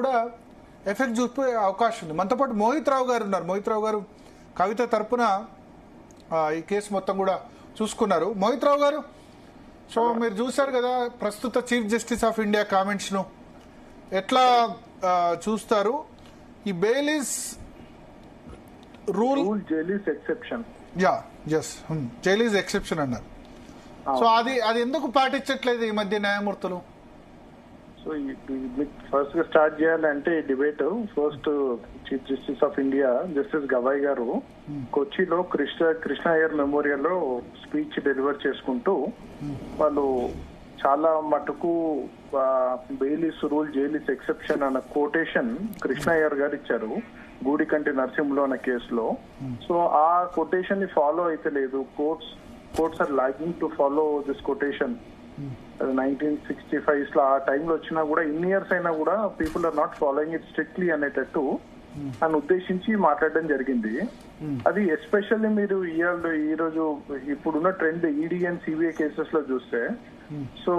కూడా ఎఫెక్ట్ చూపే అవకాశం ఉంది. మనతో పాటు మోహిత్ రావు గారు ఉన్నారు. మోహిత్ రావు గారు కవిత తరపున ఈ కేసు మొత్తం కూడా చూసుకున్నారు. మోహిత్ రావు గారు, సో మీరు చూశారు కదా ప్రస్తుత chief justice of India comments ను, ఎట్లా చూస్తారు? ఈ bail is rule, jail is exception. Jail is exception అన్నారు. సో అది ఎందుకు పాటించట్లేదు ఈ మధ్య న్యాయమూర్తులు? సో ఫస్ట్ గా స్టార్ట్ చేయాలంటే ఈ debate first chief justice of India justice Gavai గారు కొచ్చిలో కృష్ణ అయ్యర్ మెమోరియల్ లో స్పీచ్ డెలివర్ చేసుకుంటూ వాళ్ళు చాలా మటుకు bail is rule, jail is exception అన్న కోటేషన్ కృష్ణ అయ్యర్ గారు ఇచ్చారు గూడికంటి నరసింహులు అన్న కేసులో. సో ఆ కొటేషన్ ని ఫాలో అయితే లేదు. Courts are lagging to follow this quotation. 1965 లో ఆ టైంలో వచ్చినా కూడా ఇన్ని ఇయర్స్ అయినా కూడా people are not following it strictly అనేటట్టు అని ఉద్దేశించి మాట్లాడడం జరిగింది. అది ఎస్పెషల్లీ మీరు ఈ రోజు ఇప్పుడున్న trend ED and CBI cases లో చూస్తే, సో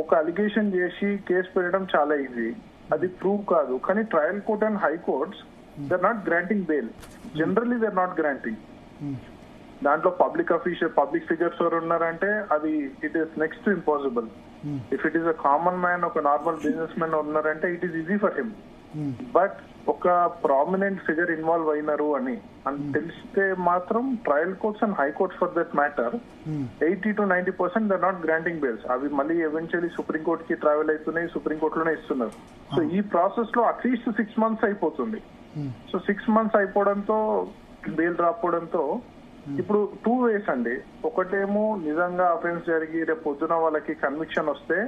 ఒక అలిగేషన్ చేసి కేసు పెట్టడం చాలా ఈజీ, అది ప్రూవ్ కాదు. కానీ trial court and high courts they are not granting bail. Generally they are not granting. దాంట్లో పబ్లిక్ ఫిగర్స్ ఎవరు ఉన్నారంటే అది it is next to impossible. If it is a common man, ఒక నార్మల్ బిజినెస్ మ్యాన్ ఉన్నారంటే it is easy for him. But ఒక prominent figure involve అయినారు అని తెలిస్తే మాత్రం trial courts and high courts for that matter 80 to 90% they are not granting bails. అవి మళ్ళీ eventually supreme court కి ట్రావెల్ అవుతున్నాయి, సుప్రీం కోర్ట్ లోనే ఇస్తున్నారు. సో ఈ ప్రాసెస్ లో అట్లీస్ట్ 6 months అయిపోతుంది. సో 6 months అయిపోవడంతో, బెయిల్ రాకపోవడంతో ఇప్పుడు 2 ways అండి. ఒకటేమో నిజంగా అఫెన్స్ జరిగి రేపు పొద్దున వాళ్ళకి కన్విక్షన్ వస్తే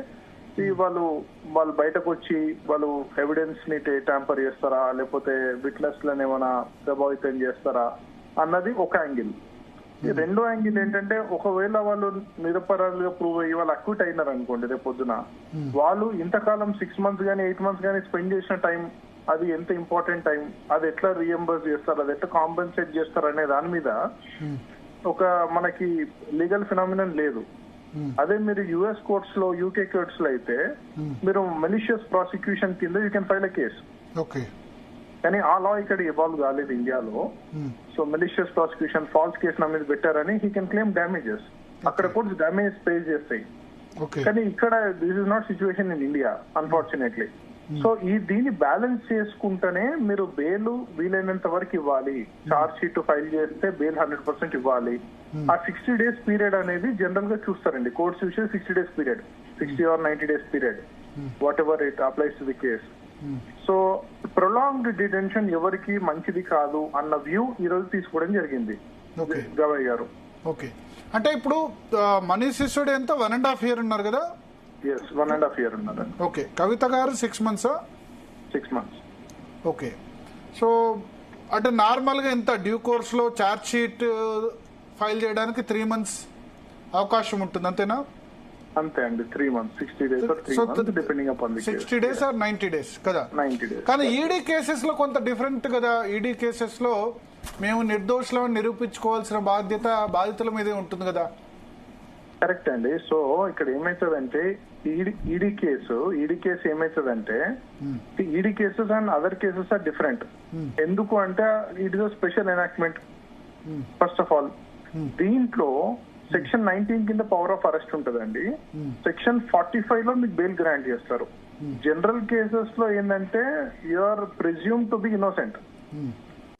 వాళ్ళు బయటకు వచ్చి వాళ్ళు ఎవిడెన్స్ ని ట్యాంపర్ చేస్తారా, లేకపోతే విట్నెస్ లను ఏమైనా ప్రభావితం చేస్తారా అన్నది ఒక యాంగిల్. రెండో యాంగిల్ ఏంటంటే, ఒకవేళ వాళ్ళు నిరపరాలుగా ప్రూవ్ అయ్యి వాళ్ళు అక్విట్ అయినారు అనుకోండి, రేపు పొద్దున వాళ్ళు ఇంతకాలం 6 months కానీ 8 months కానీ స్పెండ్ చేసిన టైం, అది ఎంత ఇంపార్టెంట్ టైం, అది ఎట్లా రీఎంబర్స్ చేస్తారు, అది ఎట్లా కాంపెన్సేట్ చేస్తారు అనే దాని మీద ఒక మనకి లీగల్ ఫినామినన్ లేదు. అదే మీరు యుఎస్ కోర్ట్స్ లో, యూకే కోర్ట్స్ లో అయితే మీరు మెలిషియస్ ప్రాసిక్యూషన్ కింద you can file a case. కానీ ఆ లా ఇక్కడ ఇవాల్వ్ కాలేదు ఇండియాలో. So malicious prosecution, false case నా మీద పెట్టారని హీ కెన్ క్లెయిమ్ డ్యామేజెస్. అక్కడ కోర్ట్స్ డ్యామేజ్ పే చేస్తాయి. కానీ ఇక్కడ this is not situation in India unfortunately. So దీన్ని బ్యాలెన్స్ చేసుకుంటేనే మీరు బెయిల్ వీలైనంత వరకు ఇవ్వాలి. చార్జ్ షీట్ ఫైల్ చేస్తే బెయిల్ 100% ఇవ్వాలి. ఆ 60 days పీరియడ్ అనేది జనరల్ గా చూస్తారండి కోర్ట్స్ చూసే. 60 days period, 60 or 90 days period, what ever it applies to the case. So prolonged detention ఎవరికి మంచిది కాదు అన్న వ్యూ ఈ రోజు తీసుకోవడం జరిగింది గవాయ్ గారు. ఓకే, అంటే ఇప్పుడు మనీష్ సిసోడియా ఎంత 1.5 years ఉన్నారు కదా? Yes, 1.5 years ఉన్నారు. ఓకే, కవిత గారు 6 months? 6 months. ఓకే, సో అంటే నార్మల్ గా ఎంత డ్యూ కోర్స్ లో చార్జ్ షీట్ ఫైల్ చేయడానికి 3 months అవకాశం ఉంటుంది, అంతేనా? అంతే అండి, 3 months, 60 days or 3 months depending upon the case. 60 days or 90 days కదా? 90 days. కానీ ఈడీ కేసెస్ లో కొంత డిఫరెంట్ కదా. ఈడీ కేసెస్ లో మేము నిర్దోషులను నిరూపించుకోవాల్సిన బాధ్యతల మీదే ఉంటుంది కదా. కరెక్ట్ అండి. సో ఇక్కడ ఏమైతుందంటే ఈడీ కేసు ఏమైతుందంటే, ED cases and other cases are different. ఎందుకు అంటే it is a special enactment. First of all దీంట్లో సెక్షన్ 19 కింద పవర్ ఆఫ్ అరెస్ట్ ఉంటదండి. సెక్షన్ 45 లో మీకు బెయిల్ గ్రాంట్ చేస్తారు. జనరల్ కేసెస్ లో ఏంటంటే you are presume to be innocent.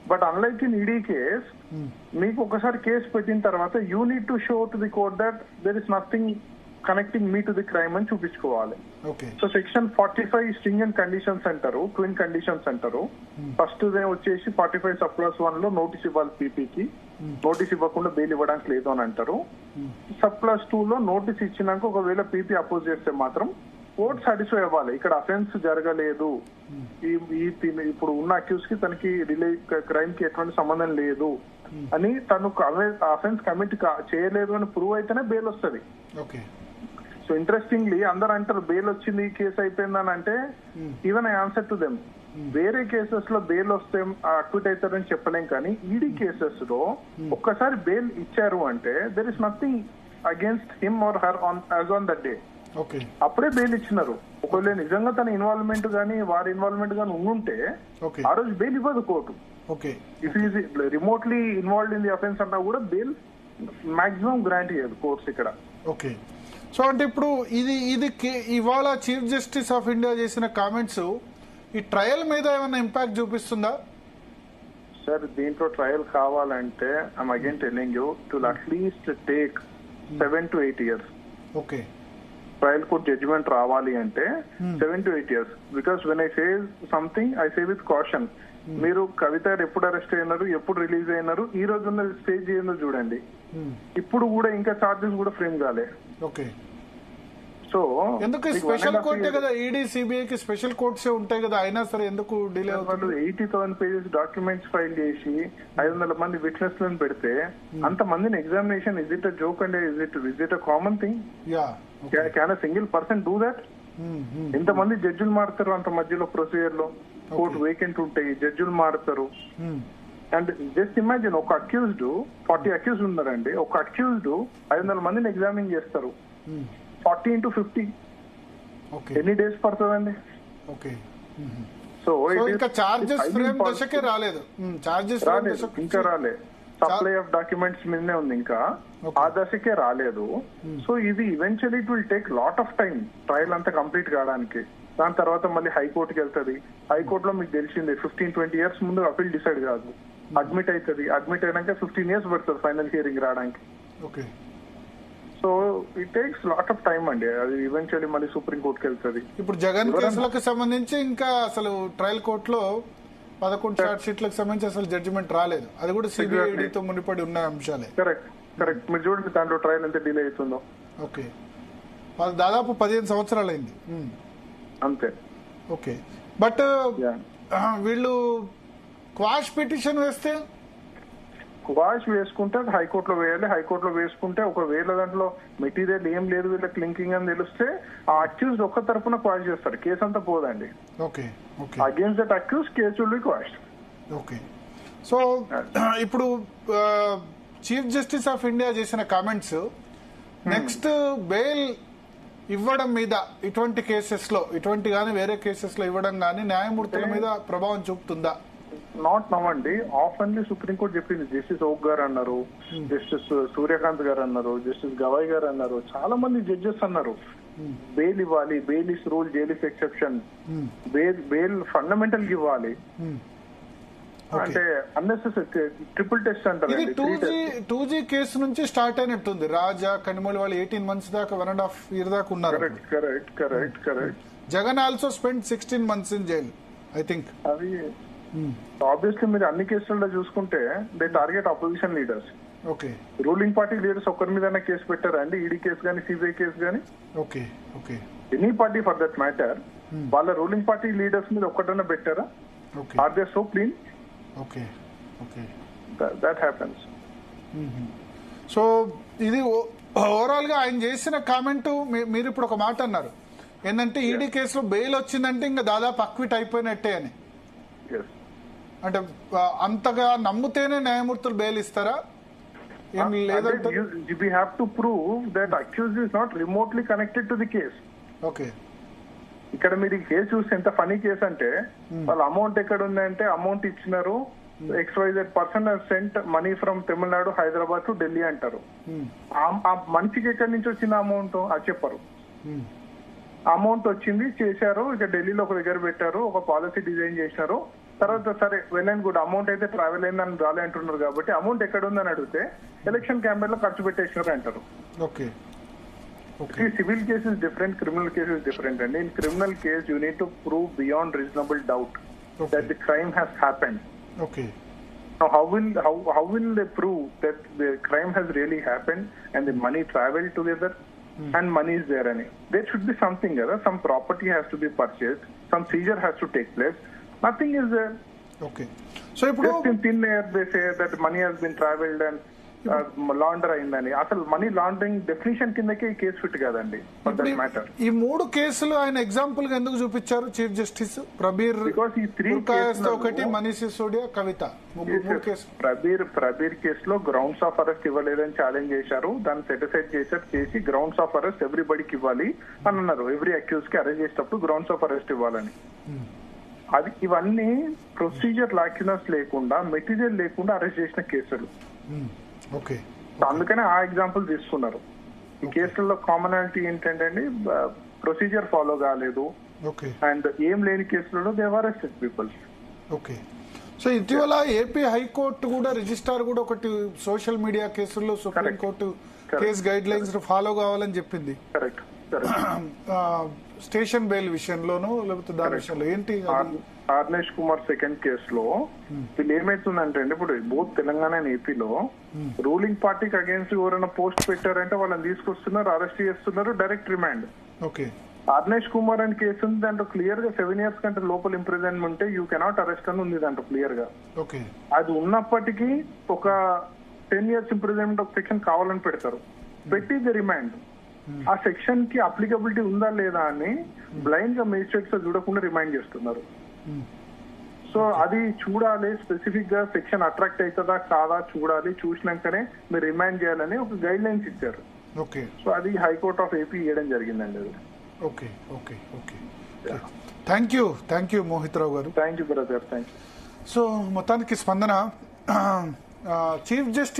But unlike in ED case, మీకు ఒకసారి కేసు పెట్టిన తర్వాత you need to show to the court that there is nothing connecting me to the crime అని చూపించుకోవాలి. So section 45 stringent conditions అంటారు, twin conditions అంటారు. First వచ్చేసి 45 sub-1 లో నోటీస్ ఇవ్వాలి పీపీకి, నోటీస్ ఇవ్వకుండా బెయిల్ ఇవ్వడానికి లేదు అని అంటారు. sub-2 లో నోటీస్ ఇచ్చినాక ఒకవేళ పీపీ అపోజ్ చేస్తే మాత్రం కోర్ట్ సాటిస్ఫై అవ్వాలి, ఇక్కడ అఫెన్స్ జరగలేదు, ఇప్పుడు ఉన్న అక్యూజ్ కి తనకి క్రైమ్ కి ఎటువంటి సంబంధం లేదు అని, తను అఫెన్స్ కమిట్ చేయలేదు అని ప్రూవ్ అయితేనే బెయిల్ వస్తుంది. సో ఇంట్రెస్టింగ్లీ అందరు అంటారు బెయిల్ వచ్చింది, కేసు అయిపోయిందని. అంటే even I answer to them, వేరే కేసెస్ లో బెయిల్ వస్తే అక్విట్ అవుతారని చెప్పలేం, కానీ ఈడీ కేసెస్ లో ఒక్కసారి బెయిల్ ఇచ్చారు అంటే there is nothing against him or her as on that day. Okay అప్పుడే బెయిల్ ఇచ్చినారు. ఒకవేళ నిజంగా తన ఇన్వాల్వ్మెంట్ గానీ వారి ఇన్వాల్వ్మెంట్ గానీ ఉంటే ఓకే ఆ రోజు బెయిల్ ఇవ్వదు court. Okay if is remotely involved in the offence అన్నా కూడా బెయిల్ మాక్సిమం గ్రాంట్ చేయదు కోర్ట్స్ ఇక్కడ. ఓకే సో అంటే ఇప్పుడు ఇవాళ చీఫ్ జస్టిస్ ఆఫ్ ఇండియా చేసిన కామెంట్స్ ఈ ట్రయల్ మీద ఏమైనా ఇంపాక్ట్ చూపిస్తుందా? సార్ దీంట్లో ట్రయల్ కావాలంటే I'm again telling you to atleast take 7 to 8 years. Okay trial court judgement రావాలి అంటే 7 to 8 years. Because when I say something I say with caution. మీరు కవిత ఎప్పుడు అరెస్ట్ అయినారు, ఎప్పుడు రిలీజ్ అయినారు, ఈ రోజు ఉన్న స్టేజ్ ఏందో చూడండి. ఇప్పుడు కూడా ఇంకా చార్జెస్ కూడా ఫ్రేమ్ కాలే. ఓకే సో ఎందుకు స్పెషల్ కోర్టే కదా, ఈడీ సిబిఐకి స్పెషల్ కోర్ట్సే ఉంటాయి కదా, అయినా సరే ఎందుకు డిలే అవుతుంది? 80,000 pages డాక్యుమెంట్స్ ఫైల్ చేసి 500 మంది విట్నెస్ లను పెడితే అంత మందిని examination is it a joke and is it a common thing? Can a single person do that? ఎంతమంది జడ్జిలు మారుతారు అంత మధ్యలో ప్రొసీజర్ లో? కోర్టు వేకెంట్ ఉంటాయి, జడ్జిలు మారుతారు. అండ్ జస్ట్ ఇమాజిన్ ఒక అక్యూజ్డ్ 40 అక్యూజ్డ్ ఉన్నారండి. ఒక అక్యూజ్డ్ 500 మందిని ఎగ్జామిన్ చేస్తారు. 40 into 50 ఎన్ని డేస్ పడుతుందండి? సో ఇంకా చార్జెస్ ఫ్రేమ్ దశకే రాలేదు. ఇంకా రాలే. సప్లై ఆఫ్ డాక్యుమెంట్స్ మీదనే ఉంది, ఇంకా ఆ దశకే రాలేదు. సో ఇది eventually it will take lot of time trial అంతా కంప్లీట్ కావడానికి. దాని తర్వాత మళ్ళీ హైకోర్టుకి వెళ్తుంది. హైకోర్టులో మీకు తెలిసిందే 15-20 years ముందు అపీల్ డిసైడ్ కాదు, అడ్మిట్ అవుతుంది. అడ్మిట్ అయినాక 15 years పడుతుంది ఫైనల్ హియరింగ్ రావడానికి. So it takes lot of time అండి. అది ఈవెన్చువల్లీ మళ్ళీ సుప్రీం కోర్టుకి వెళ్తుంది. ఇప్పుడు జగన్ కేసులకు సంబంధించి ఇంకా అసలు ట్రయల్ కోర్టులో 11 చార్జ్ షీట్లకు సంబంధించి అసలు జడ్జిమెంట్ రాలేదు. అది కూడా సిబిఐడితో ముడిపడి ఉన్న అంశాలే. కరెక్ట్. మీరు చూడండి దాంట్లో ట్రయల్ ఎంత డిలే అవుతుందో. ఓకే దాదాపు 15 సంవత్సరాలు అయింది అంతే. ఓకే బట్ వీళ్ళు క్వాష్ పిటిషన్ వేస్తే క్వాష్ వేసుకుంటే అది హైకోర్టులో వేయాలి. హైకోర్టులో వేసుకుంటే ఒకవేళ దాంట్లో మెటీరియల్ ఏం లేదు వీళ్ళకి లింకింగ్ అని తెలిస్తే ఆ అక్యూజ్ ఒక్క తరఫున క్వాష్ చేస్తారు, కేసు అంతా పోదండి. Against that accuse case will be quashed. Okay so ఇప్పుడు చీఫ్ జస్టిస్ ఆఫ్ ఇండియా చేసిన కామెంట్స్ నెక్స్ట్ బెయిల్ ఇవ్వడం మీద ఇటువంటి కేసెస్ లో, ఇటువంటి గానీ వేరే కేసెస్ లో ఇవ్వడం గానీ న్యాయమూర్తుల మీద ప్రభావం చూపుతుందా? నాట్ నవ్ అండి. ఆఫెన్లీ సుప్రీంకోర్టు చెప్పింది. జస్టిస్ ఓక్ గారు అన్నారు, జస్టిస్ సూర్యకాంత్ గారు అన్నారు, జస్టిస్ గవాయ్ గారు అన్నారు, చాలా మంది జడ్జెస్ అన్నారు బెయిల్ ఇవ్వాలి, bail is rule, jail is exception, bail fundamental ఇవ్వాలి. అంటే అన్నెసెసరీ ట్రిపుల్ టెస్ట్ అంటారు. 2G కేసు నుంచి స్టార్ట్ అయినట్టుంది. రాజా కనిమోళి వాళ్ళు 18 months దాకా 1.5 years దాకా ఉన్నారు. Correct. Jagan also spend 16 months in jail I think. అది ఆబ్వియస్లీ మీరు అన్ని కేసులలో చూసుకుంటే they target opposition leaders. Okay ruling party leaders ఒక్కరి మీద కేసు పెట్టారా అండి? ఈడీ కేసు కానీ సిబిఐ కేసు కానీ okay any party for that matter వాళ్ళ రూలింగ్ పార్టీ లీడర్స్ మీద ఒక్కటన్నా పెట్టారా? Are they so clean? Okay that happens. So ఇది ఓవరాల్ గా ఆయన చేసిన కామెంట్. మీరు ఇప్పుడు ఒక మాట అన్నారు ఏంటంటే ఈడీ కేసులో బెయిల్ వచ్చిందంటే ఇంకా దాదాపు అక్విట్ అయిపోయినట్టే అని. అంటే అంతగా నమ్ముతేనే న్యాయమూర్తులు బెయిల్ ఇస్తారా? ఏం లేదంటే we have to prove that accused is not remotely connected to the case. Okay ఇక్కడ మీరు ఈ కేసు చూస్తే ఎంత ఫనీ కేసు అంటే వాళ్ళ అమౌంట్ ఎక్కడ ఉందంటే అమౌంట్ ఇచ్చినారు, XYZ person sent money from Tamil Nadu Hyderabad to Delhi అంటారు. ఆ మనిషికి ఎక్కడి నుంచి వచ్చిన అమౌంట్ అది చెప్పరు. అమౌంట్ వచ్చింది, చేశారు, ఇక ఢిల్లీలో ఒక దగ్గర పెట్టారు, ఒక పాలసీ డిజైన్ చేశారు. తర్వాత సరే వెల్ అండ్ గుడ్, అమౌంట్ అయితే ట్రావెల్ అయిందని రాలే అంటున్నారు కాబట్టి అమౌంట్ ఎక్కడ ఉందని అడిగితే ఎలక్షన్ క్యాంపెయిన్ లో ఖర్చు పెట్టేసినారు అంటారు. Civil case is different, criminal case is different అండి. In criminal case you need to prove beyond reasonable doubt that the crime has happened. Now, how will they prove that the crime has really happened and the money traveled together and money is there? Any there should be something there. Some property has to be purchased, some seizure has to take place. Nothing is there. So just in thin air they say that money has been traveled and launder అయిందని. అసలు money laundering definition కిందకే ఈ case fit కాదండి for that matter. ఈ 3 కేసులు ఆయన example గా ఎందుకు చూపించారు చీఫ్ జస్టిస్? ప్రబీర్ బికాస్ ఈ 3 కేసులు ఒకటి, మనీష్ సిసోడియా, కవిత, 3 కేసులు. ప్రబీర్ కేసులో గ్రౌండ్స్ ఆఫ్ అరెస్ట్ ఇవ్వలేదని ఛాలెంజ్ చేశారు. దాన్ని సెటిసైడ్ చేసి గ్రౌండ్స్ ఆఫ్ అరెస్ట్ ఎవ్రీబడికి ఇవ్వాలి అని అన్నారు. ఎవ్రీ అక్యూజ్ కి అరెస్ట్ చేసేటప్పుడు గ్రౌండ్స్ ఆఫ్ అరెస్ట్ ఇవ్వాలని. అది ఇవన్నీ ప్రొసీజర్ లాక్యునస్ లేకుండా, మెటీరియల్ లేకుండా అరెస్ట్ చేసిన కేసులు. ఓకే, అందుకనే ఆ ఎగ్జాంపుల్ తీసుకున్నారు. ఈ కేసులలో కామనాలిటీ ఏంటంటే అండి, ప్రొసీజర్ ఫాలో కాలేదు అండ్ ఏం లేని కేసులలో they are arrested people. Okay. So ఇటీవల ఏపీ హైకోర్టు కూడా రిజిస్ట్రార్ కూడా ఒకటి సోషల్ మీడియా కేసుల్లో supreme court case guidelines follow కావాలని చెప్పింది. కరెక్ట్. స్టేషన్ బెయిల్ విషయంలోనూ లేకపోతే దాని విషయంలో ఏంటి? ఆర్నేష్ కుమార్ సెకండ్ కేసులో వీళ్ళు ఏమైతుందంటే అండి, ఇప్పుడు బోత్ తెలంగాణ అండ్ ఏపీలో రూలింగ్ పార్టీకి అగేన్స్ట్ ఎవరైనా పోస్ట్ పెట్టారంటే వాళ్ళని తీసుకొస్తున్నారు, అరెస్ట్ చేస్తున్నారు, direct remand. Okay. Arnesh Kumar అని కేసు ఉంది, దాంట్లో క్లియర్ గా 7 years కంటే లోపల ఇంప్రిజన్మెంట్ ఉంటే యూ కెనాట్ అరెస్ట్ అని ఉంది దాంట్లో క్లియర్ గా. ఓకే. అది ఉన్నప్పటికీ ఒక 10 years ఇంప్రిజన్మెంట్ ఒక సెక్షన్ కావాలని పెడతారు, పెట్టి ది రిమాండ్. ఆ సెక్షన్ కి అప్లికబిలిటీ ఉందా లేదా అని బ్లైండ్ గా మేజిస్ట్రేట్స్ చూడకుండా రిమైండ్ చేస్తున్నారు. సో అది చూడాలి, స్పెసిఫిక్ గా సెక్షన్ అట్రాక్ట్ అవుతుందా కాదా చూడాలి, చూసినాకనే మీరు రిమైండ్ చేయాలని ఒక గైడ్ లైన్స్ ఇచ్చారు. ఓకే. సో అది హైకోర్ట్ ఆఫ్ ఏపీ ఇవ్వడం జరిగిందండి అది. Okay. Okay. Okay. Thank you Mohit Rao garu. Thank you brother, thank you. So మొత్తానికి స్పందన చీఫ్ జస్టిస్